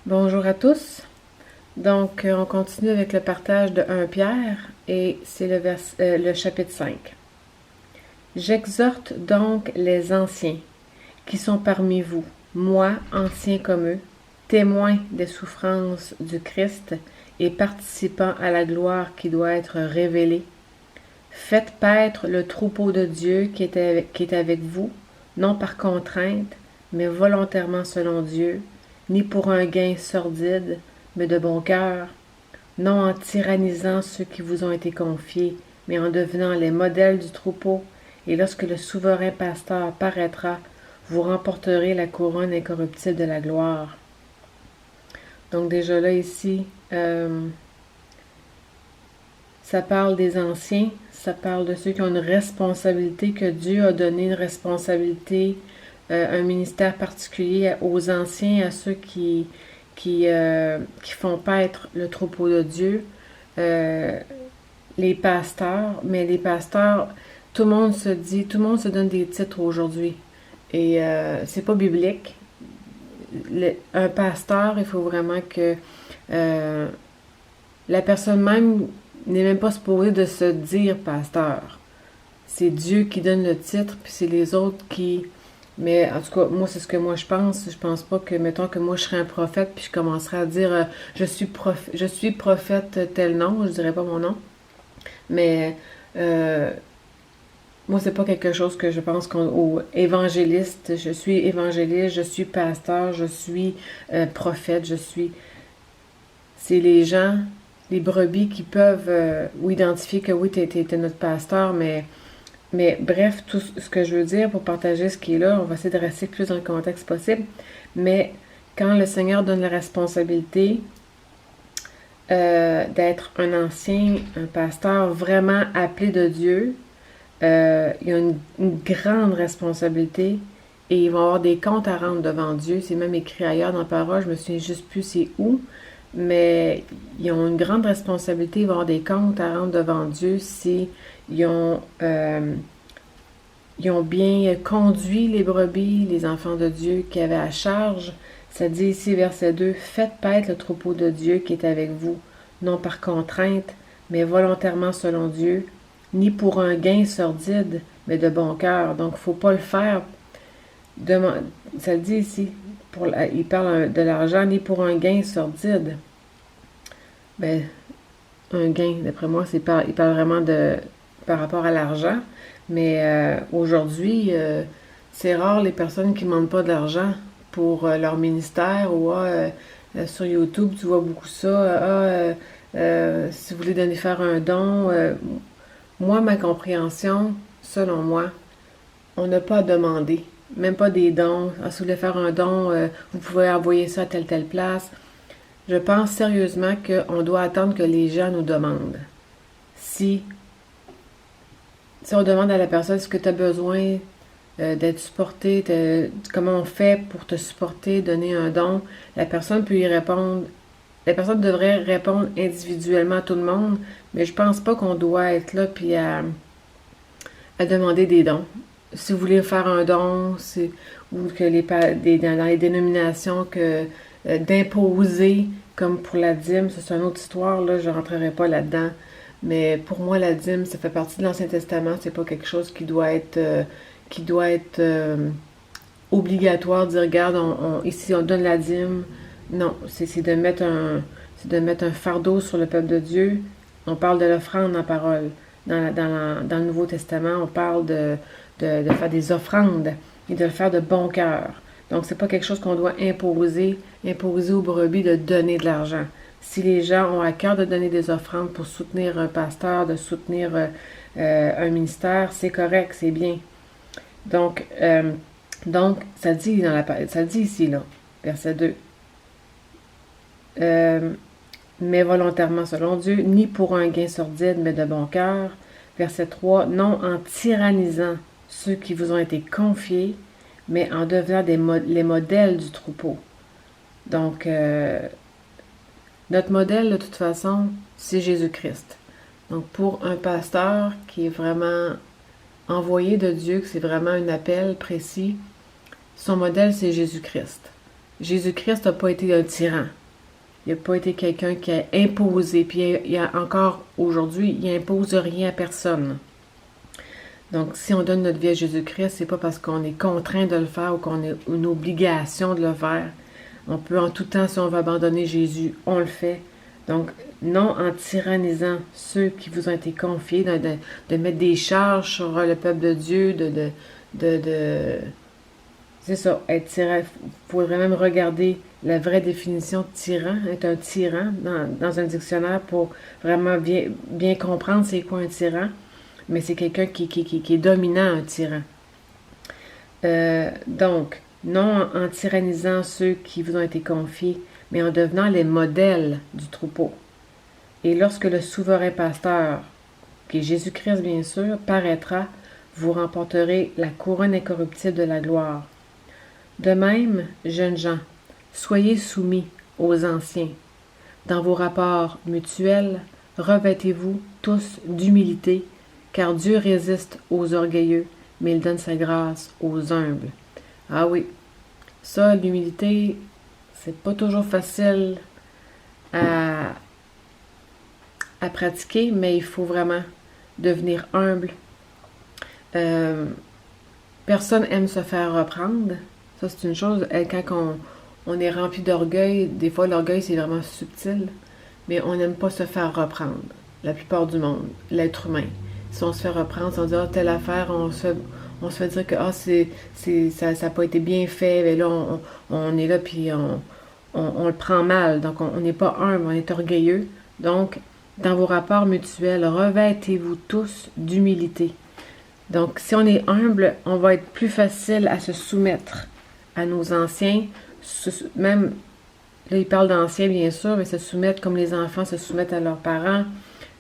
Bonjour à tous. Donc, on continue avec le partage de 1 Pierre et c'est le chapitre 5. J'exhorte donc les anciens qui sont parmi vous, moi, anciens comme eux, témoins des souffrances du Christ et participants à la gloire qui doit être révélée. Faites paître le troupeau de Dieu qui est avec vous, non par contrainte, mais volontairement selon Dieu, ni pour un gain sordide, mais de bon cœur, non en tyrannisant ceux qui vous ont été confiés, mais en devenant les modèles du troupeau, et lorsque le souverain pasteur paraîtra, vous remporterez la couronne incorruptible de la gloire. Donc déjà là ici, ça parle des anciens, ça parle de ceux qui ont une responsabilité, que Dieu a donné une responsabilité, un ministère particulier aux anciens, à ceux qui font paître le troupeau de Dieu, euh, les pasteurs, mais les pasteurs, tout le monde se donne des titres aujourd'hui. Et c'est pas biblique. Un pasteur, il faut vraiment que euh, la personne même n'est même pas supposée de se dire pasteur. C'est Dieu qui donne le titre, puis c'est les autres qui... Mais en tout cas, moi, c'est ce que moi je pense. Je pense pas que, mettons que moi je serais un prophète, puis je commencerais à dire je suis prophète tel nom, je dirais pas mon nom. Mais euh, moi, c'est pas quelque chose que je pense qu'on... évangéliste, je suis évangéliste, je suis pasteur, je suis prophète, je suis... C'est les gens, les brebis qui peuvent ou identifier que oui, t'es notre pasteur, mais bref, tout ce que je veux dire pour partager ce qui est là, on va essayer de rester le plus dans le contexte possible. Mais quand le Seigneur donne la responsabilité d'être un ancien, un pasteur vraiment appelé de Dieu, il y a une grande responsabilité et ils vont avoir des comptes à rendre devant Dieu. C'est même écrit ailleurs dans la parole, je me souviens juste plus c'est où, mais ils ont une grande responsabilité, ils vont avoir des comptes à rendre devant Dieu si ils ont, euh, ils ont bien conduit les brebis, les enfants de Dieu qui avaient à charge. Ça dit ici, verset 2, faites paître le troupeau de Dieu qui est avec vous, non par contrainte, mais volontairement selon Dieu, ni pour un gain sordide, mais de bon cœur. Donc, il ne faut pas le faire. Ça dit ici, il parle de l'argent, ni pour un gain sordide. Ben, un gain, d'après moi, il parle vraiment de par rapport à l'argent. Mais aujourd'hui, c'est rare les personnes qui ne demandent pas de l'argent pour leur ministère ou sur YouTube, tu vois beaucoup ça. Si vous voulez donner faire un don, moi, ma compréhension, selon moi, on n'a pas à demander. Même pas des dons. Ah, si vous voulez faire un don, vous pouvez envoyer ça à telle place. Je pense sérieusement qu'on doit attendre que les gens nous demandent. Si, si on demande à la personne est-ce que tu as besoin d'être supporté, comment on fait pour te supporter, donner un don, la personne peut y répondre. La personne devrait répondre individuellement à tout le monde, mais je pense pas qu'on doit être là puis à demander des dons. Si vous voulez faire un don, ou que dans les dénominations que d'imposer, comme pour la dîme, ça c'est une autre histoire, là, je ne rentrerai pas là-dedans. Mais pour moi, la dîme, ça fait partie de l'Ancien Testament, c'est pas quelque chose qui doit être obligatoire, de dire, regarde, ici on donne la dîme. Non, c'est de mettre un fardeau sur le peuple de Dieu. On parle de l'offrande en parole. Dans le Nouveau Testament, on parle de faire des offrandes et de le faire de bon cœur. Donc, c'est pas quelque chose qu'on doit imposer aux brebis de donner de l'argent. Si les gens ont à cœur de donner des offrandes pour soutenir un pasteur, de soutenir un ministère, c'est correct, c'est bien. Donc, ça dit ça dit ici, là, verset 2. Euh, mais volontairement selon Dieu, ni pour un gain sordide, mais de bon cœur. Verset 3, non en tyrannisant ceux qui vous ont été confiés, mais en devenant les modèles du troupeau. Donc, notre modèle, de toute façon, c'est Jésus-Christ. Donc, pour un pasteur qui est vraiment envoyé de Dieu, que c'est vraiment un appel précis, son modèle, c'est Jésus-Christ. Jésus-Christ n'a pas été un tyran. Il n'a pas été quelqu'un qui a imposé. Puis il y a encore aujourd'hui, il n'impose rien à personne. Donc, si on donne notre vie à Jésus-Christ, c'est pas parce qu'on est contraint de le faire ou qu'on a une obligation de le faire. On peut en tout temps, si on veut abandonner Jésus, on le fait. Donc, non en tyrannisant ceux qui vous ont été confiés, de mettre des charges sur le peuple de Dieu, c'est ça, être tyran. Il faudrait même regarder la vraie définition de tyran, être un tyran dans un dictionnaire pour vraiment bien comprendre c'est quoi un tyran. Mais c'est quelqu'un qui est dominant, un tyran. Donc, non en tyrannisant ceux qui vous ont été confiés, mais en devenant les modèles du troupeau. Et lorsque le souverain pasteur, qui est Jésus-Christ bien sûr, paraîtra, vous remporterez la couronne incorruptible de la gloire. De même, jeunes gens, soyez soumis aux anciens. Dans vos rapports mutuels, revêtez-vous tous d'humilité, car Dieu résiste aux orgueilleux, mais il donne sa grâce aux humbles. Ah oui, ça, l'humilité, c'est pas toujours facile à pratiquer, mais il faut vraiment devenir humble. Personne aime se faire reprendre. Ça, c'est une chose. Quand on est rempli d'orgueil, des fois, l'orgueil, c'est vraiment subtil, mais on n'aime pas se faire reprendre. La plupart du monde, l'être humain. Si on se fait reprendre, si on dit telle affaire, on se fait dire que ça n'a pas été bien fait, mais là on est là puis on le prend mal, donc on n'est pas humble, on est orgueilleux. Donc, dans vos rapports mutuels, revêtez-vous tous d'humilité. Donc, si on est humble, on va être plus facile à se soumettre à nos anciens, même, là il parle d'anciens bien sûr, mais se soumettre comme les enfants se soumettent à leurs parents.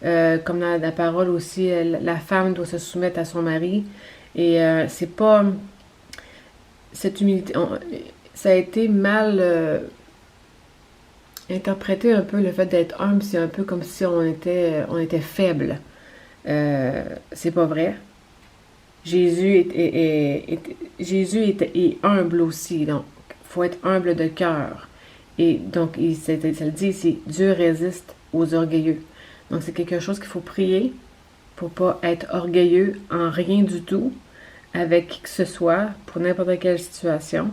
Comme dans la parole aussi, la femme doit se soumettre à son mari. Et c'est pas cette humilité. Ça a été mal interprété un peu le fait d'être humble, c'est un peu comme si on était faible. C'est pas vrai. Jésus est humble aussi, donc il faut être humble de cœur. Et donc, ça le dit ici, Dieu résiste aux orgueilleux. Donc, c'est quelque chose qu'il faut prier pour pas être orgueilleux en rien du tout avec qui que ce soit, pour n'importe quelle situation.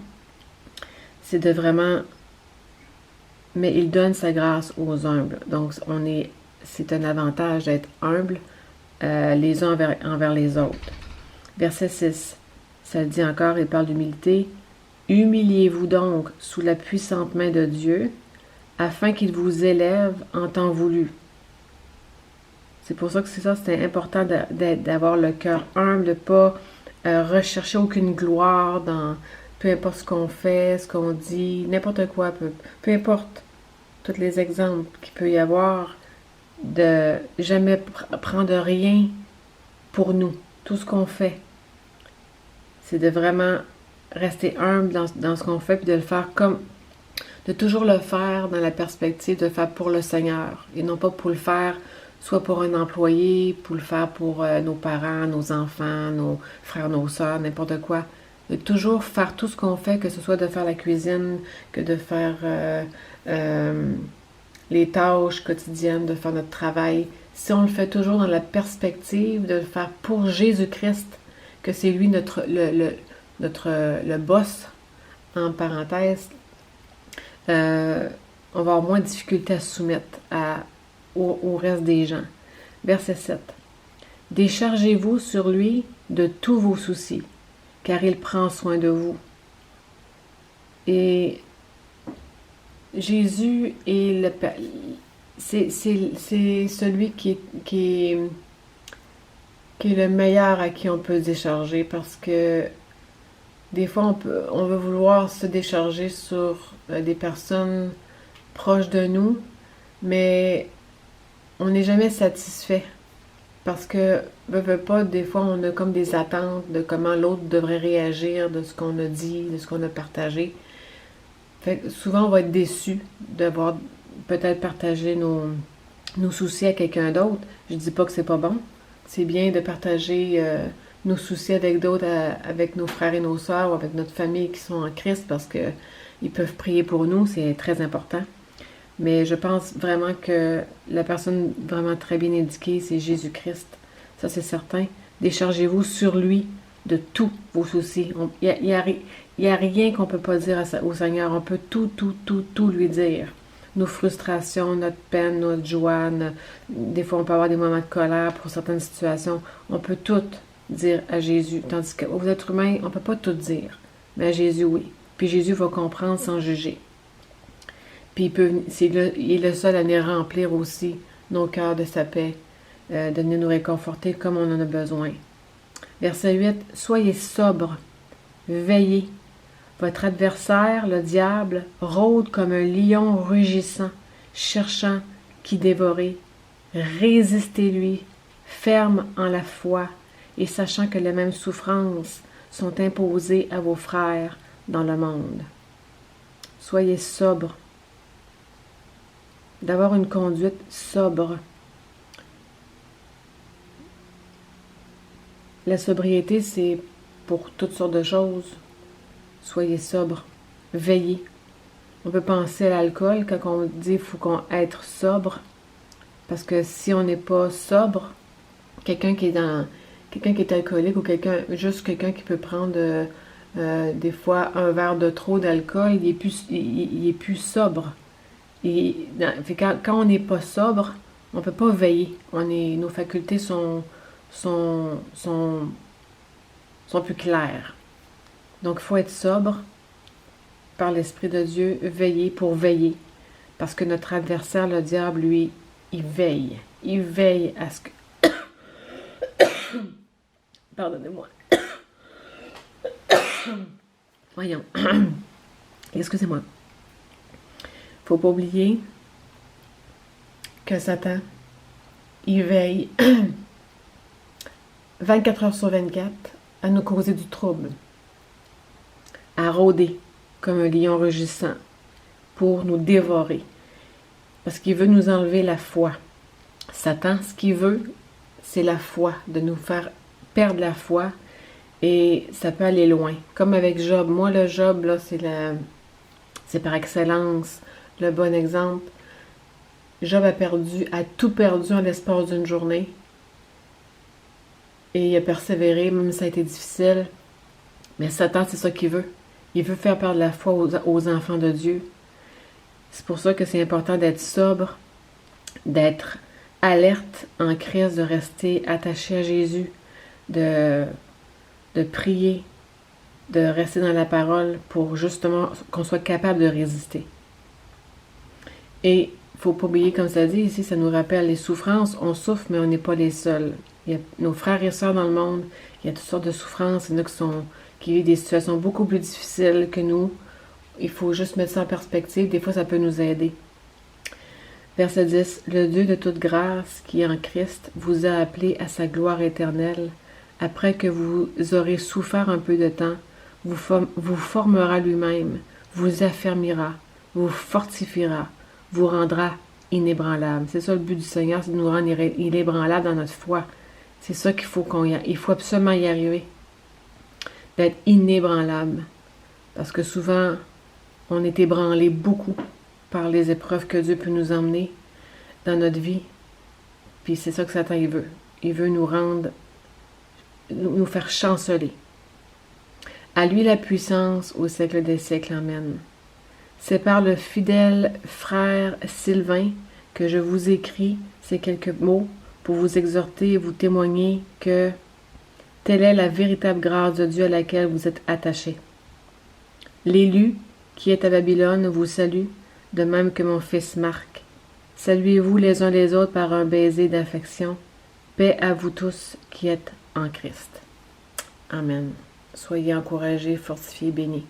C'est de vraiment... Mais il donne sa grâce aux humbles. Donc, c'est un avantage d'être humble les uns envers les autres. Verset 6, ça le dit encore, il parle d'humilité. Humiliez-vous donc sous la puissante main de Dieu, afin qu'il vous élève en temps voulu. C'est pour ça que c'est important d'avoir le cœur humble, de ne pas rechercher aucune gloire dans peu importe ce qu'on fait, ce qu'on dit, n'importe quoi, peu importe tous les exemples qu'il peut y avoir, de jamais prendre rien pour nous. Tout ce qu'on fait, c'est de vraiment rester humble dans ce qu'on fait, puis de le faire de toujours le faire dans la perspective de le faire pour le Seigneur, et non pas pour le faire soit pour un employé, pour le faire pour nos parents, nos enfants, nos frères, nos sœurs, n'importe quoi. De toujours faire tout ce qu'on fait, que ce soit de faire la cuisine, que de faire les tâches quotidiennes, de faire notre travail. Si on le fait toujours dans la perspective de le faire pour Jésus-Christ, que c'est lui le boss, en parenthèse, on va avoir moins de difficulté à se soumettre au reste des gens. Verset 7. Déchargez-vous sur lui de tous vos soucis, car il prend soin de vous. Et Jésus est c'est celui qui est le meilleur à qui on peut se décharger, parce que des fois on veut vouloir se décharger sur des personnes proches de nous, mais on n'est jamais satisfait, parce que veut pas, des fois on a comme des attentes de comment l'autre devrait réagir, de ce qu'on a dit, de ce qu'on a partagé. Fait que souvent on va être déçu d'avoir peut-être partagé nos soucis à quelqu'un d'autre. Je dis pas que c'est pas bon. C'est bien de partager nos soucis avec d'autres, avec nos frères et nos sœurs, ou avec notre famille qui sont en Christ, parce que ils peuvent prier pour nous, c'est très important. Mais je pense vraiment que la personne vraiment très bien indiquée, c'est Jésus-Christ. Ça, c'est certain. Déchargez-vous sur lui de tous vos soucis. Il y a rien qu'on ne peut pas dire au Seigneur. On peut tout lui dire. Nos frustrations, notre peine, notre joie. Des fois, on peut avoir des moments de colère pour certaines situations. On peut tout dire à Jésus. Tandis qu'aux êtres humains, on ne peut pas tout dire. Mais à Jésus, oui. Puis Jésus va comprendre sans juger. Puis il est le seul à venir remplir aussi nos cœurs de sa paix, de venir nous réconforter comme on en a besoin. Verset 8. Soyez sobres, veillez. Votre adversaire, le diable, rôde comme un lion rugissant, cherchant qui dévorer. Résistez-lui, ferme en la foi, et sachant que les mêmes souffrances sont imposées à vos frères dans le monde. Soyez sobres. D'avoir une conduite sobre. La sobriété, c'est pour toutes sortes de choses. Soyez sobre, veillez. On peut penser à l'alcool quand on dit qu'il faut qu'on être sobre, parce que si on n'est pas sobre, quelqu'un qui est alcoolique ou juste quelqu'un qui peut prendre des fois un verre de trop d'alcool, il est plus sobre. Quand on n'est pas sobre, on ne peut pas veiller. Nos facultés sont plus claires. Donc, il faut être sobre par l'Esprit de Dieu, veiller pour veiller. Parce que notre adversaire, le diable, lui, il veille. Il veille à ce que... Pardonnez-moi. Voyons. Excusez-moi. Faut pas oublier que Satan, il veille 24 heures sur 24 à nous causer du trouble, à rôder comme un lion rugissant pour nous dévorer, parce qu'il veut nous enlever la foi. Satan, ce qu'il veut, c'est la foi, de nous faire perdre la foi, et ça peut aller loin. Comme avec Job. Moi, le Job, là, c'est par excellence le bon exemple. Job a tout perdu en l'espace d'une journée. Et il a persévéré, même si ça a été difficile. Mais Satan, c'est ça qu'il veut. Il veut faire perdre la foi aux enfants de Dieu. C'est pour ça que c'est important d'être sobre, d'être alerte en crise, de rester attaché à Jésus, de prier, de rester dans la parole pour justement qu'on soit capable de résister. Et il ne faut pas oublier, comme ça dit ici, ça nous rappelle les souffrances. On souffre, mais on n'est pas les seuls. Il y a nos frères et sœurs dans le monde, il y a toutes sortes de souffrances. Il y en a qui vivent des situations beaucoup plus difficiles que nous. Il faut juste mettre ça en perspective. Des fois, ça peut nous aider. Verset 10. Le Dieu de toute grâce, qui est en Christ, vous a appelé à sa gloire éternelle. Après que vous aurez souffert un peu de temps, vous formera lui-même, vous affermira, vous fortifiera, vous rendra inébranlable. C'est ça le but du Seigneur, c'est de nous rendre inébranlables dans notre foi. C'est ça qu'il faut il faut absolument y arriver. D'être inébranlable. Parce que souvent, on est ébranlé beaucoup par les épreuves que Dieu peut nous emmener dans notre vie. Puis c'est ça que Satan il veut. Il veut nous faire chanceler. À lui la puissance au siècle des siècles. Amen. C'est par le fidèle frère Sylvain que je vous écris ces quelques mots pour vous exhorter et vous témoigner que telle est la véritable grâce de Dieu à laquelle vous êtes attachés. L'élu qui est à Babylone vous salue, de même que mon fils Marc. Saluez-vous les uns les autres par un baiser d'affection. Paix à vous tous qui êtes en Christ. Amen. Soyez encouragés, fortifiés, bénis.